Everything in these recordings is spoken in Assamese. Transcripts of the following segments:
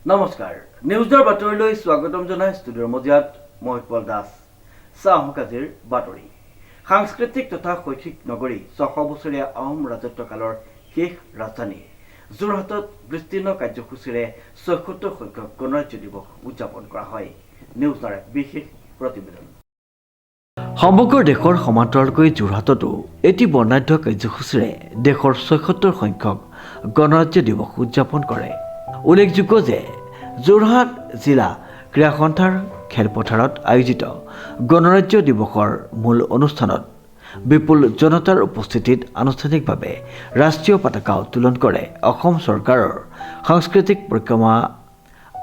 নমস্কাৰ নিউজৰ বাতৰিলৈ স্বাগতম জনাই ষ্টুডিঅ'ৰ মজিয়াত মই উৎপল দাস চাহকাজিৰ বাতৰি সাংস্কৃতিক তথা শৈক্ষিক নগৰী 600 বছৰীয়া আহোম ৰাজত্বকালৰ শেষ ৰাজধানী যোৰহাটত বিস্তীৰ্ণ কাৰ্যসূচীৰে ৭৬ সংখ্যক গণৰাজ্য দিৱস উদযাপন কৰা হয় নিউজৰ এক বিশেষ প্ৰতিবেদন সমগ্ৰ দেশৰ সমান্তৰালকৈ যোৰহাটতো এটি বৰ্ণাঢ্য কাৰ্যসূচীৰে দেশৰ ৭৬ সংখ্যক গণৰাজ্য দিৱস উদযাপন কৰে উল্লেখযোগ্য যে যোৰহাট জিলা ক্ৰীড়া সন্থাৰ খেলপথাৰত আয়োজিত গণৰাজ্য দিৱসৰ মূল অনুষ্ঠানত বিপুল জনতাৰ উপস্থিতিত আনুষ্ঠানিকভাৱে ৰাষ্ট্ৰীয় পতাকা উত্তোলন কৰে অসম চৰকাৰৰ সাংস্কৃতিক পৰিক্ৰমা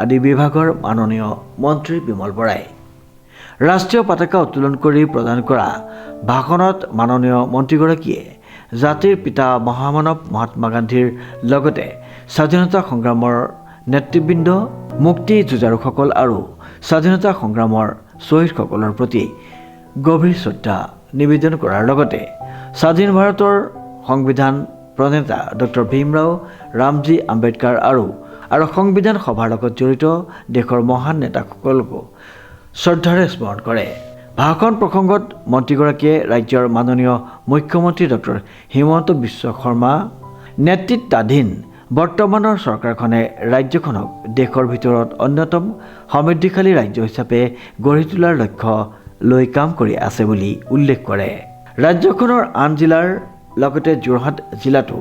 আদি বিভাগৰ মাননীয় মন্ত্ৰী বিমল বৰাই ৰাষ্ট্ৰীয় পতাকা উত্তোলন কৰি প্ৰদান কৰা ভাষণত মাননীয় মন্ত্ৰীগৰাকীয়ে জাতিৰ পিতা মহামানৱ মহাত্মা গান্ধীৰ লগতে স্বাধীনতা সংগ্ৰামৰ নেতৃবৃন্দ মুক্তি যুঁজাৰুসকল আৰু স্বাধীনতা সংগ্ৰামৰ শ্বহীদসকলৰ প্ৰতি গভীৰ শ্ৰদ্ধা নিবেদন কৰাৰ লগতে স্বাধীন ভাৰতৰ সংবিধান প্ৰণেতা ডক্টৰ ভীমৰাও ৰামজী আম্বেদকাৰ আৰু সংবিধান সভাৰ লগত জড়িত দেশৰ মহান নেতাসকলকো শ্ৰদ্ধাৰে স্মৰণ কৰে ভাষণ প্ৰসংগত মন্ত্ৰীগৰাকীয়ে ৰাজ্যৰ মাননীয় মুখ্যমন্ত্ৰী ডক্টৰ হিমন্ত বিশ্ব শৰ্মা নেতৃত্বাধীন বৰ্তমানৰ চৰকাৰখনে ৰাজ্যখনক দেশৰ ভিতৰত অন্যতম সমৃদ্ধিশালী ৰাজ্য হিচাপে গঢ়ি তোলাৰ লক্ষ্য লৈ কাম কৰি আছে বুলি উল্লেখ কৰে ৰাজ্যখনৰ আন জিলাৰ লগতে যোৰহাট জিলাতো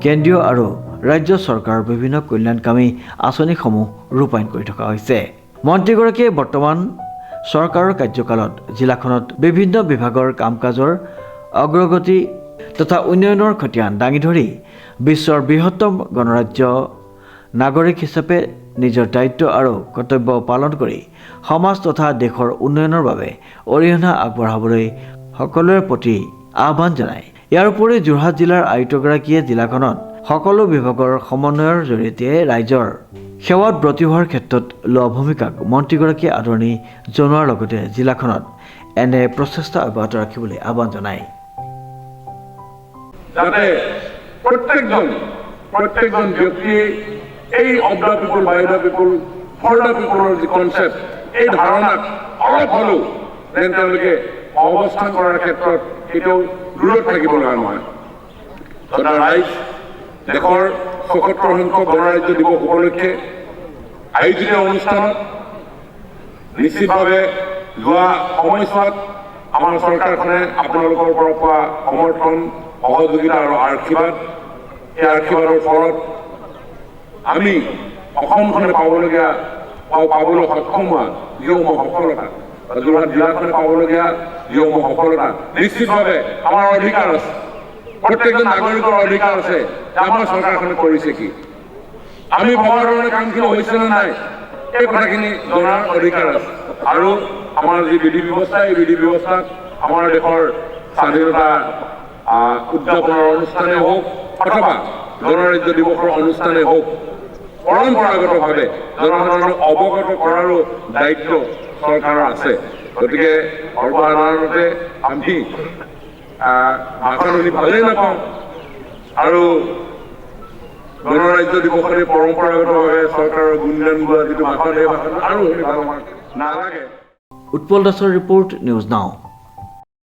কেন্দ্ৰীয় আৰু ৰাজ্য চৰকাৰৰ বিভিন্ন কল্যাণকামী আঁচনিসমূহ ৰূপায়ণ কৰি থকা হৈছে মন্ত্ৰীগৰাকীয়ে বৰ্তমান চৰকাৰৰ কাৰ্যকালত জিলাখনত বিভিন্ন বিভাগৰ কাম কাজৰ অগ্ৰগতি তথা উন্নয়নৰ খতিয়ান দাঙি ধৰি বিশ্বৰ বৃহত্তম গণৰাজ্য নাগৰিক হিচাপে নিজৰ দায়িত্ব আৰু কৰ্তব্য পালন কৰি সমাজ তথা দেশৰ উন্নয়নৰ বাবে অৰিহণা আগবঢ়াবলৈ সকলোৰে প্ৰতি আহ্বান জনায় ইয়াৰ উপৰি যোৰহাট জিলাৰ আয়ুক্তগৰাকীয়ে জিলাখনত সকলো বিভাগৰ সমন্বয়ৰ জৰিয়তে ৰাইজৰ সেৱাত ব্ৰতী হোৱাৰ ক্ষেত্ৰত লোৱা ভূমিকাক মন্ত্ৰীগৰাকীয়ে আদৰণি জনোৱাৰ লগতে জিলাখনত এনে প্ৰচেষ্টা অব্যাহত ৰাখিবলৈ আহ্বান জনায় যাতে প্ৰত্যেকজন ব্যক্তি এই of the people by the people for the পিপলৰ যি কনচেপ্ট এই ধাৰণাক অলপ হ'লেও যেন তেওঁলোকে অৱস্থান কৰাৰ ক্ষেত্ৰত কেতিয়াও দূৰত থাকিব লগা নহয় ৰাইজ দেশৰ ৭৬ সংখ্যক গণৰাজ্য দিৱস উপলক্ষে আয়োজিত অনুষ্ঠানত নিশ্চিতভাৱে যোৱা সময়ছোৱাত আমাৰ চৰকাৰখনে আপোনালোকৰ পৰা পোৱা সমৰ্থন সহযোগিতা আৰু আশীৰ্বাদ এই আশীৰ্বাদৰ ফলত আমি অসমখনে পাবলৈ সক্ষম হোৱা যিসমূহ সফলতা যোৰহাট জিলাখনে পাবলগীয়া যিসমূহ সফলতা নিশ্চিতভাৱে আমাৰ অধিকাৰ আছে প্ৰত্যেকজন নাগৰিকৰ অধিকাৰ আছে আমাৰ চৰকাৰখনে কৰিছে কি আমি ভবাৰ ধৰণে কামখিনি হৈছে নে নাই এই কথাখিনি জনাৰ অধিকাৰ আছে আৰু আমাৰ যি বিধি ব্যৱস্থা এই বিধি ব্যৱস্থাত আমাৰ দেশৰ স্বাধীনতা উদযাপনৰ অনুষ্ঠানেই হওক অথবা গণৰাজ্য দিৱসৰ অনুষ্ঠানেই হওক পৰম্পৰাগতভাৱে জনসাধাৰণক অৱগত কৰাৰো দায়িত্ব চৰকাৰৰ আছে গতিকে সৰ্বসাধাৰণতে আমি ভাষণ শুনি ভালেই নাপাওঁ আৰু গণৰাজ্য দিৱসৰে পৰম্পৰাগতভাৱে চৰকাৰৰ গুণগান গোৱা যিটো ভাষণ এই ভাষণ আৰু শুনি ভাল নালাগে উৎপল দাসৰ ৰিপৰ্ট নিউজ নাও